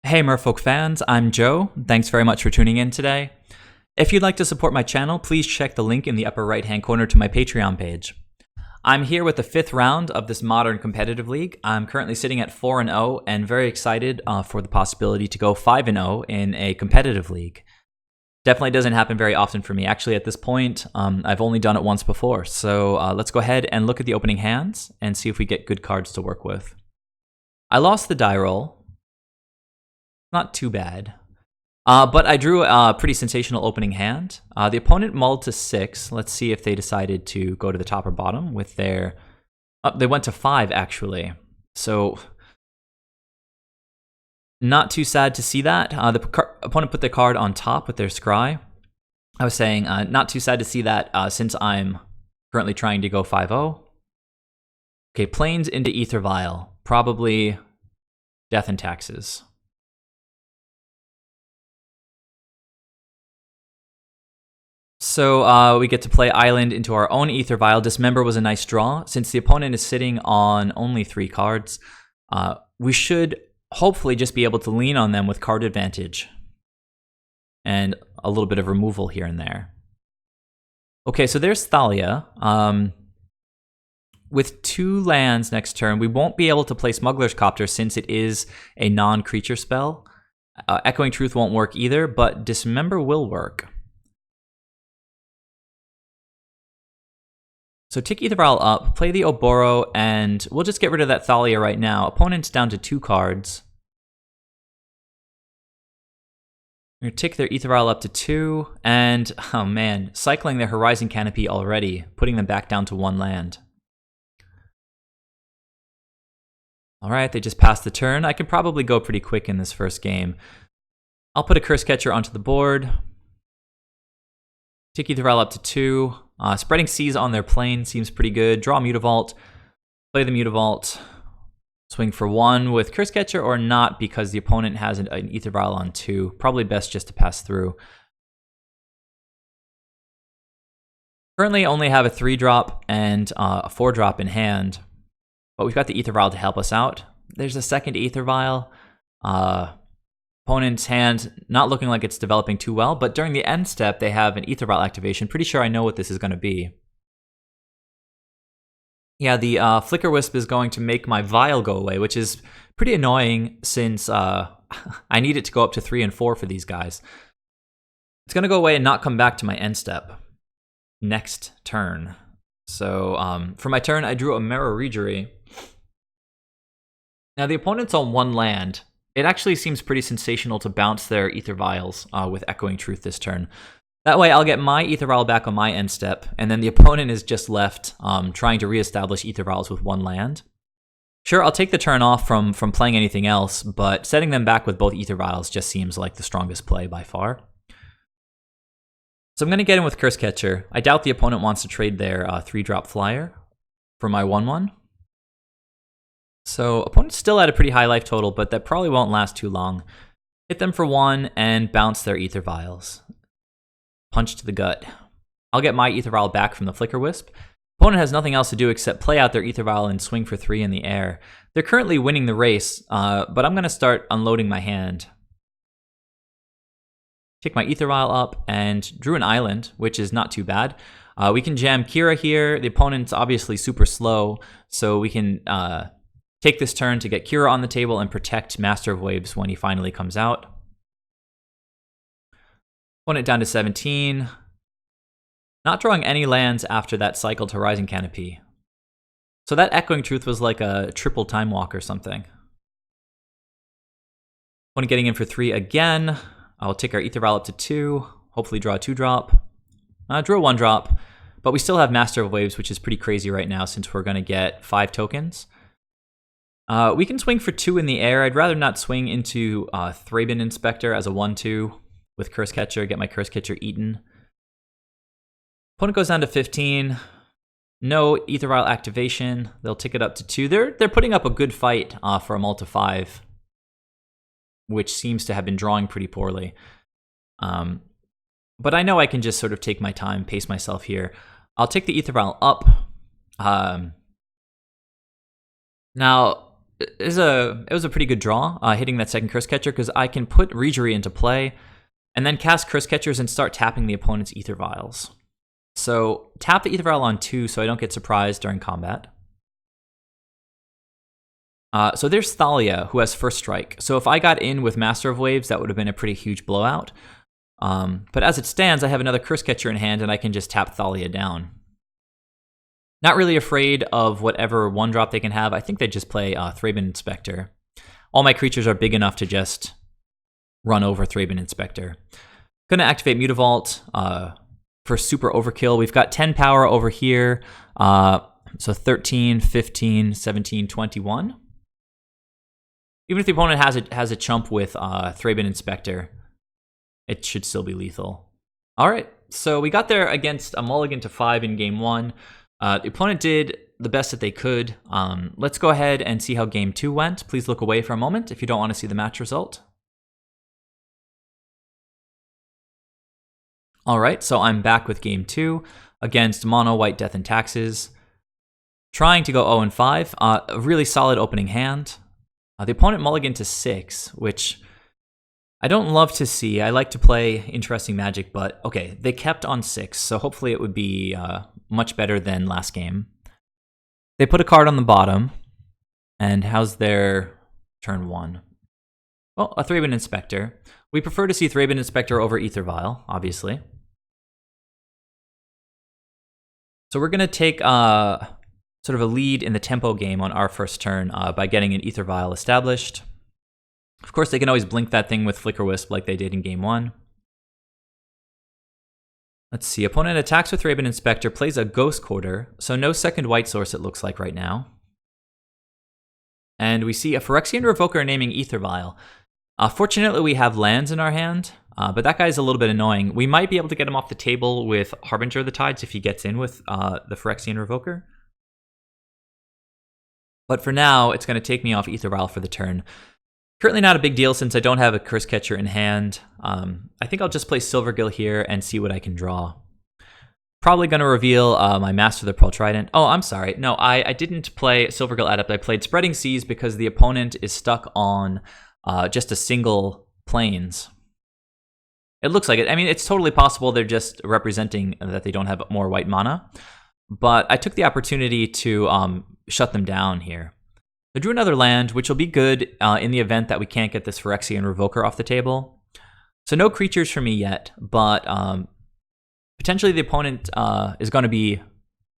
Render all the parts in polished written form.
Hey Merfolk fans, I'm Joe. Thanks very much for tuning in today. If you'd like to support my channel, please check the link in the upper right hand corner to my Patreon page. I'm here with the 5th round of this modern competitive league. I'm currently sitting at 4-0 and very excited for the possibility to go 5-0 in a competitive league. Definitely doesn't happen very often for me. Actually, at this point, I've only done it once before. So let's go ahead and look at the opening hands and see if we get good cards to work with. I lost the die roll. Not too bad. But I drew a pretty sensational opening hand. The opponent mulled to 6. Let's see if they decided to go to the top or bottom with their... they went to 5, actually. So, not too sad to see that. The opponent put their card on top with their scry. I was saying, not too sad to see that since I'm currently trying to go 5-0. Okay, Plains into AEther Vial. Probably Death and Taxes. So we get to play Island into our own AEther Vial. Dismember was a nice draw. Since the opponent is sitting on only 3 cards, we should hopefully just be able to lean on them with card advantage. And a little bit of removal here and there. Okay, so there's Thalia. With 2 lands next turn, we won't be able to play Smuggler's Copter since it is a non-creature spell. Echoing Truth won't work either, but Dismember will work. So take AEther Vial up, play the Oboro, and we'll just get rid of that Thalia right now. Opponent's down to 2 cards. We're going to tick their AEther Vial up to 2, and, oh man, cycling their Horizon Canopy already, putting them back down to 1 land. Alright, they just passed the turn. I can probably go pretty quick in this first game. I'll put a Cursecatcher onto the board. Tick AEther Vial up to 2. Spreading Seas on their plane seems pretty good. Draw Mutavault, play the Mutavault, swing for 1 with Cursecatcher or not because the opponent has an AEther Vial on 2. Probably best just to pass through. Currently only have a 3-drop and a 4-drop in hand, but we've got the AEther Vial to help us out. There's a second AEther Vial. Opponent's hand not looking like it's developing too well, but during the end step, they have an AEther Vial activation. Pretty sure I know what this is going to be. Yeah, the Flicker Wisp is going to make my Vial go away, which is pretty annoying since I need it to go up to 3 and 4 for these guys. It's going to go away and not come back to my end step next turn. So for my turn, I drew a Merrow Reejerey. Now the opponent's on 1 land. It actually seems pretty sensational to bounce their AEther Vials with Echoing Truth this turn. That way I'll get my AEther Vial back on my end step, and then the opponent is just left trying to reestablish AEther Vials with 1 land. Sure, I'll take the turn off from playing anything else, but setting them back with both AEther Vials just seems like the strongest play by far. So I'm going to get in with Cursecatcher. I doubt the opponent wants to trade their 3-drop flyer for my 1/1. So opponent's still at a pretty high life total, but that probably won't last too long. Hit them for 1 and bounce their AEther Vials. Punch to the gut. I'll get my AEther Vial back from the Flicker Wisp. Opponent has nothing else to do except play out their AEther Vial and swing for 3 in the air. They're currently winning the race, but I'm going to start unloading my hand. Take my AEther Vial up and drew an island, which is not too bad. We can jam Kira here. The opponent's obviously super slow, so we can... take this turn to get Kira on the table and protect Master of Waves when he finally comes out. Opponent down to 17. Not drawing any lands after that cycled Horizon Canopy. So that Echoing Truth was like a triple Time Walk or something. Opponent getting in for 3 again. I'll take our AEther Vial up to 2. Hopefully draw a 2-drop. Drew a 1-drop. But we still have Master of Waves, which is pretty crazy right now since we're going to get 5 tokens. We can swing for 2 in the air. I'd rather not swing into Thraben Inspector as a 1/2 with Cursecatcher, get my Cursecatcher eaten. Opponent goes down to 15. No AEther Vial activation. They'll tick it up to 2. They're putting up a good fight for a multi 5, which seems to have been drawing pretty poorly. But I know I can just sort of take my time, pace myself here. I'll take the AEther Vial up. Now, it was a pretty good draw, hitting that second Cursecatcher, because I can put Reejerey into play, and then cast Cursecatchers and start tapping the opponent's Aether Vials. So tap the Aether Vial on 2 so I don't get surprised during combat. So there's Thalia, who has First Strike. So if I got in with Master of Waves, that would have been a pretty huge blowout. But as it stands, I have another Cursecatcher in hand, and I can just tap Thalia down. Not really afraid of whatever 1-drop they can have. I think they just play Thraben Inspector. All my creatures are big enough to just run over Thraben Inspector. Gonna activate Mutavault for super overkill. We've got 10 power over here. So 13, 15, 17, 21. Even if the opponent has a chump with Thraben Inspector, it should still be lethal. All right, so we got there against a mulligan to 5 in game 1. The opponent did the best that they could. Let's go ahead and see how game 2 went. Please look away for a moment if you don't want to see the match result. All right, so I'm back with game 2 against Mono White Death and Taxes. Trying to go 0-5. A really solid opening hand. The opponent mulliganed to 6, which I don't love to see. I like to play interesting Magic, but okay, they kept on 6, so hopefully it would be much better than last game. They put a card on the bottom, and how's their turn 1? Well, a Thraben Inspector. We prefer to see Thraben Inspector over Aether Vial, obviously. So we're going to take sort of a lead in the tempo game on our first turn by getting an Aether Vial established. Of course, they can always blink that thing with Flicker Wisp like they did in game 1. Let's see. Opponent attacks with Thraben Inspector, plays a Ghost Quarter, so no second white source it looks like right now. And we see a Phyrexian Revoker naming Aether Vial. Fortunately, we have lands in our hand, but that guy's a little bit annoying. We might be able to get him off the table with Harbinger of the Tides if he gets in with the Phyrexian Revoker. But for now, it's going to take me off Aether Vial for the turn. Currently not a big deal since I don't have a Cursecatcher in hand. I think I'll just play Silvergill here and see what I can draw. Probably going to reveal my Master of the Pearl Trident. Oh, I'm sorry. No, I didn't play Silvergill Adept. I played Spreading Seas because the opponent is stuck on just a single plains. It looks like it. I mean, it's totally possible they're just representing that they don't have more white mana. But I took the opportunity to shut them down here. I drew another land, which will be good in the event that we can't get this Phyrexian Revoker off the table. So no creatures for me yet, but potentially the opponent is going to be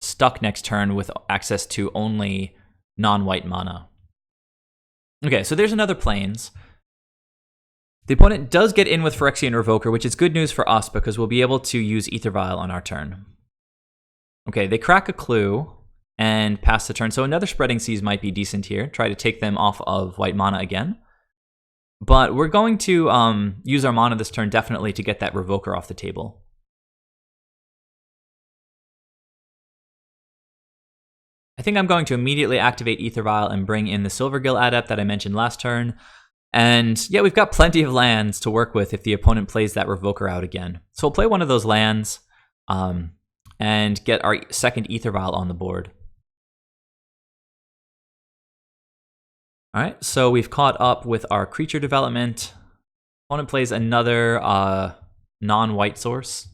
stuck next turn with access to only non-white mana. Okay, so there's another plains. The opponent does get in with Phyrexian Revoker, which is good news for us because we'll be able to use Aether Vial on our turn. Okay, they crack a clue and pass the turn. So another Spreading Seas might be decent here. Try to take them off of white mana again. But we're going to use our mana this turn definitely to get that Revoker off the table. I think I'm going to immediately activate Aether Vial and bring in the Silvergill Adept that I mentioned last turn. And yeah, we've got plenty of lands to work with if the opponent plays that Revoker out again. So we'll play one of those lands and get our second Aether Vial on the board. All right, so we've caught up with our creature development. Opponent plays another non-white source.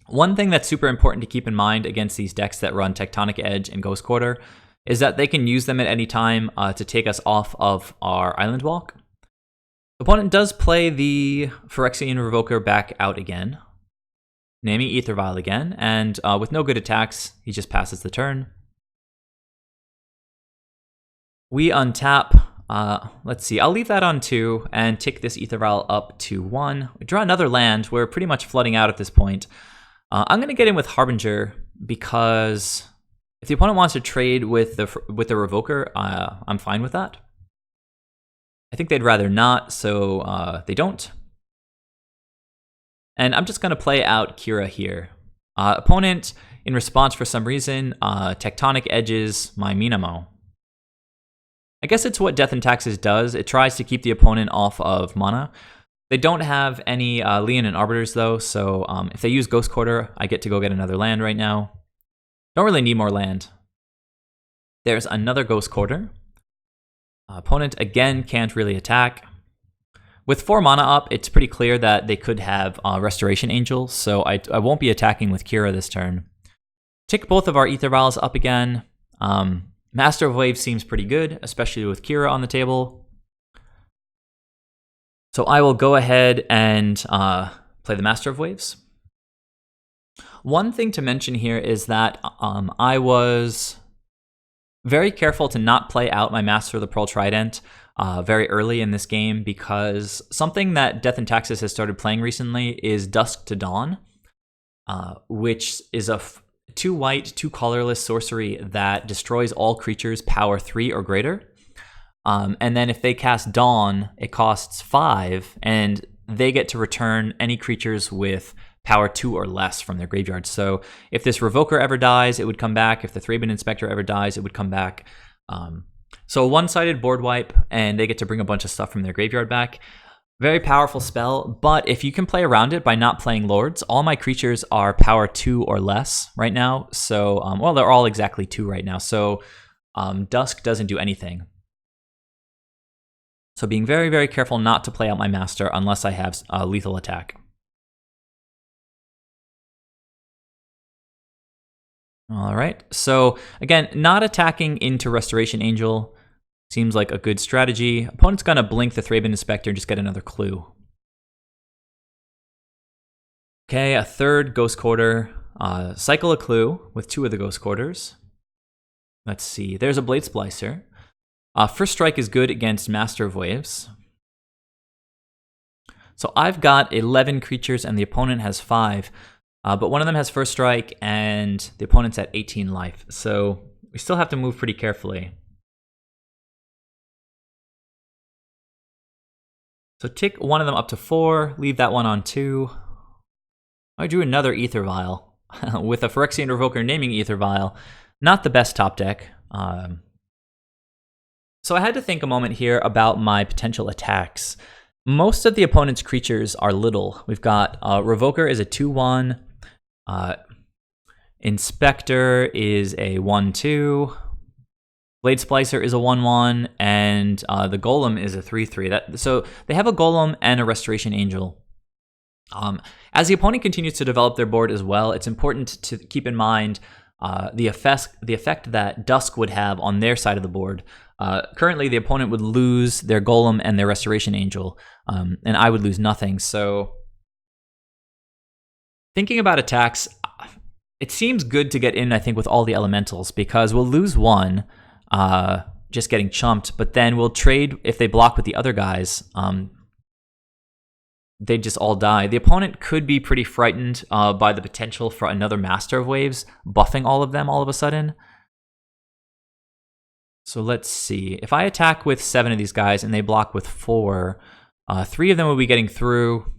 One thing that's super important to keep in mind against these decks that run Tectonic Edge and Ghost Quarter is that they can use them at any time to take us off of our Island Walk. The opponent does play the Phyrexian Revoker back out again, naming Aether Vial again, and with no good attacks, he just passes the turn. We untap. Let's see, I'll leave that on 2 and take this Aether Vial up to 1. We draw another land. We're pretty much flooding out at this point. I'm going to get in with Harbinger because if the opponent wants to trade with the Revoker, I'm fine with that. I think they'd rather not, so they don't. And I'm just going to play out Kira here. Opponent, in response for some reason, Tectonic Edges my Minamo. I guess it's what Death and Taxes does. It tries to keep the opponent off of mana. They don't have any Leonin Arbiters, though, so if they use Ghost Quarter, I get to go get another land right now. Don't really need more land. There's another Ghost Quarter. Opponent, again, can't really attack. With 4 mana up, it's pretty clear that they could have Restoration Angel, so I won't be attacking with Kira this turn. Tick both of our Aether Vials up again. Master of Waves seems pretty good, especially with Kira on the table. So I will go ahead and play the Master of Waves. One thing to mention here is that I was very careful to not play out my Master of the Pearl Trident very early in this game, because something that Death and Taxes has started playing recently is Dusk to Dawn, which is a 2 white, 2 colorless sorcery that destroys all creatures power 3 or greater. And then if they cast Dawn, it costs 5, and they get to return any creatures with power 2 or less from their graveyard. So if this Revoker ever dies, it would come back. If the Thraben Inspector ever dies, it would come back. So a one-sided board wipe, and they get to bring a bunch of stuff from their graveyard back. Very powerful spell, but if you can play around it by not playing Lords, all my creatures are power 2 or less right now. So, well, they're all exactly 2 right now. So Dusk doesn't do anything. So being very, very careful not to play out my Master unless I have lethal attack. All right, so again, not attacking into Restoration Angel seems like a good strategy. Opponent's gonna blink the Thraben Inspector and just get another clue. Okay, a third Ghost Quarter. Cycle a clue with 2 of the Ghost Quarters. Let's see, there's a Blade Splicer. First Strike is good against Master of Waves. So I've got 11 creatures and the opponent has 5. But one of them has First Strike, and the opponent's at 18 life. So we still have to move pretty carefully. So tick one of them up to 4, leave that one on 2. I drew another Aether Vial with a Phyrexian Revoker naming Aether Vial. Not the best top deck. So I had to think a moment here about my potential attacks. Most of the opponent's creatures are little. We've got Revoker is a 2/1. Inspector is a 1/2. Blade Splicer is a 1/1, and the Golem is a 3/3. So they have a Golem and a Restoration Angel. As the opponent continues to develop their board as well, it's important to keep in mind the effect that Dusk would have on their side of the board. Currently, the opponent would lose their Golem and their Restoration Angel, and I would lose nothing. So thinking about attacks, it seems good to get in, I think, with all the elementals, because we'll lose one, just getting chumped, but then we'll trade if they block with the other guys. They just all die. The opponent could be pretty frightened by the potential for another Master of Waves, buffing all of them all of a sudden. So let's see. If I attack with 7 of these guys and they block with 4, 3 of them will be getting through.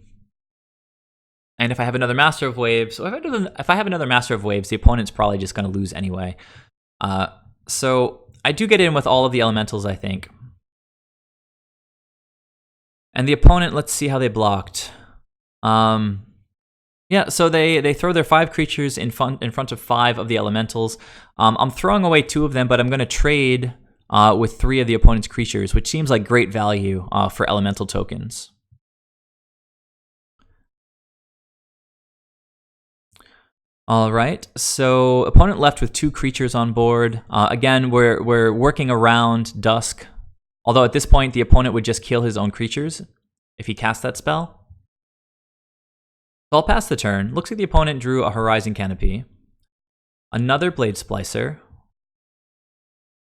And if I have another Master of Waves, so if I have another Master of Waves, the opponent's probably just going to lose anyway. So I do get in with all of the elementals, I think. And the opponent, let's see how they blocked. Yeah, so they throw their 5 creatures in front of 5 of the elementals. I'm throwing away 2 of them, but I'm going to trade with 3 of the opponent's creatures, which seems like great value for elemental tokens. All right, so opponent left with 2 creatures on board. Again, we're working around Dusk, although at this point the opponent would just kill his own creatures if he cast that spell. So I'll pass the turn. Looks like the opponent drew a Horizon Canopy, another Blade Splicer,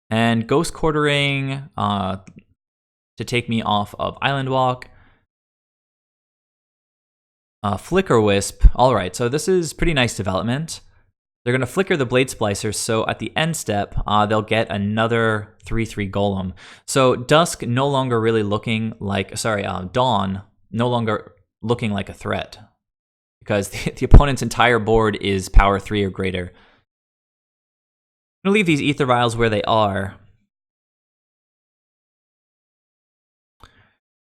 and Ghost Quartering to take me off of Island Walk. Flicker Wisp. All right, so this is pretty nice development. They're going to flicker the Blade Splicer, so at the end step, they'll get another 3/3 Golem. So Dusk no longer really looking like, Dawn no longer looking like a threat, because the opponent's entire board is power 3 or greater. I'm going to leave these Aether Vials where they are.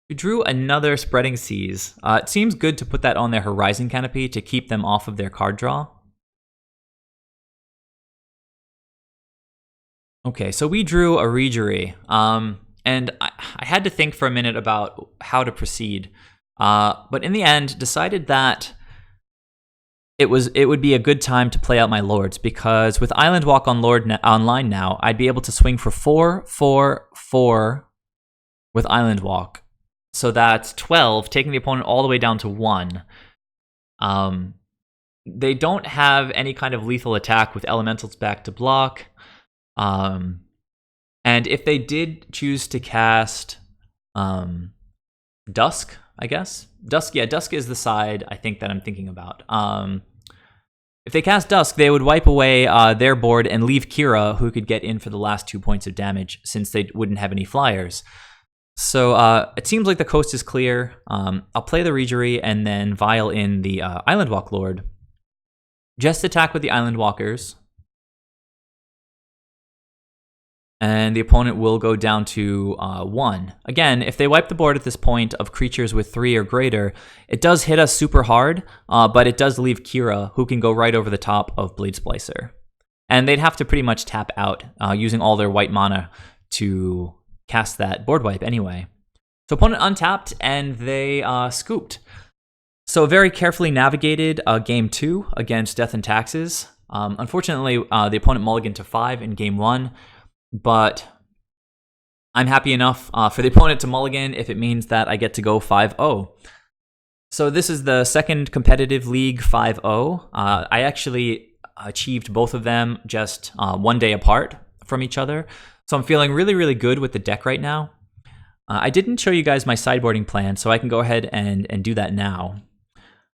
You drew another Spreading Seas. It seems good to put that on their Horizon Canopy to keep them off of their card draw. Okay, so we drew a Reejerey, and I had to think for a minute about how to proceed, but in the end decided that it would be a good time to play out my lords, because with Island Walk on online now, I'd be able to swing for 4/4/4 with Island Walk. So that's 12, taking the opponent all the way down to 1. They don't have any kind of lethal attack with elementals back to block. And if they did choose to cast Dusk, I guess. Dusk is the side I think that I'm thinking about. If they cast Dusk, they would wipe away their board and leave Kira, who could get in for the last 2 points of damage, since they wouldn't have any flyers. So it seems like the coast is clear. I'll play the Reejerey and then Vial in the Island Walk Lord. Just attack with the Island Walkers. And the opponent will go down to 1. Again, if they wipe the board at this point of creatures with 3 or greater, it does hit us super hard, but it does leave Kira, who can go right over the top of Blade Splicer. And they'd have to pretty much tap out using all their white mana to cast that board wipe anyway. So opponent untapped, and they scooped. So very carefully navigated game 2 against Death and Taxes. Unfortunately, the opponent mulliganed to 5 in game 1, but I'm happy enough for the opponent to mulligan if it means that I get to go 5-0. So this is the second competitive league 5-0. I actually achieved both of them just 1 day apart from each other. So I'm feeling really, really good with the deck right now. I didn't show you guys my sideboarding plan, so I can go ahead and do that now.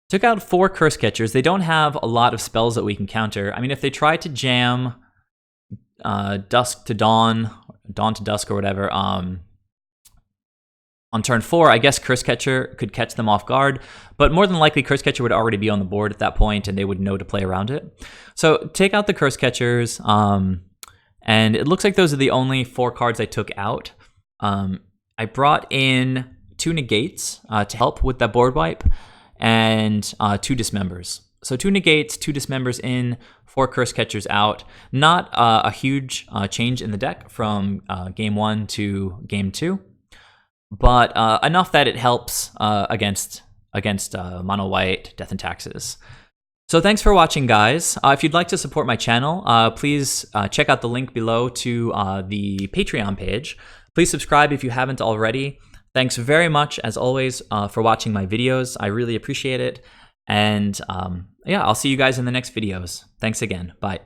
Took out 4 Cursecatchers. They don't have a lot of spells that we can counter. I mean, if they try to jam Dusk to Dawn, Dawn to Dusk or whatever, on turn 4, I guess Cursecatcher could catch them off guard, but more than likely Cursecatcher would already be on the board at that point and they would know to play around it. So take out the Cursecatchers, and it looks like those are the only 4 cards I took out. I brought in 2 Negates to help with that board wipe, and 2 Dismembers. So 2 Negates, 2 Dismembers in, 4 Cursecatchers out. Not a huge change in the deck from game 1 to game 2, but enough that it helps against mono white, Death and Taxes. So thanks for watching, guys. If you'd like to support my channel, please check out the link below to the Patreon page. Please subscribe if you haven't already. Thanks very much, as always, for watching my videos. I really appreciate it. And yeah, I'll see you guys in the next videos. Thanks again. Bye.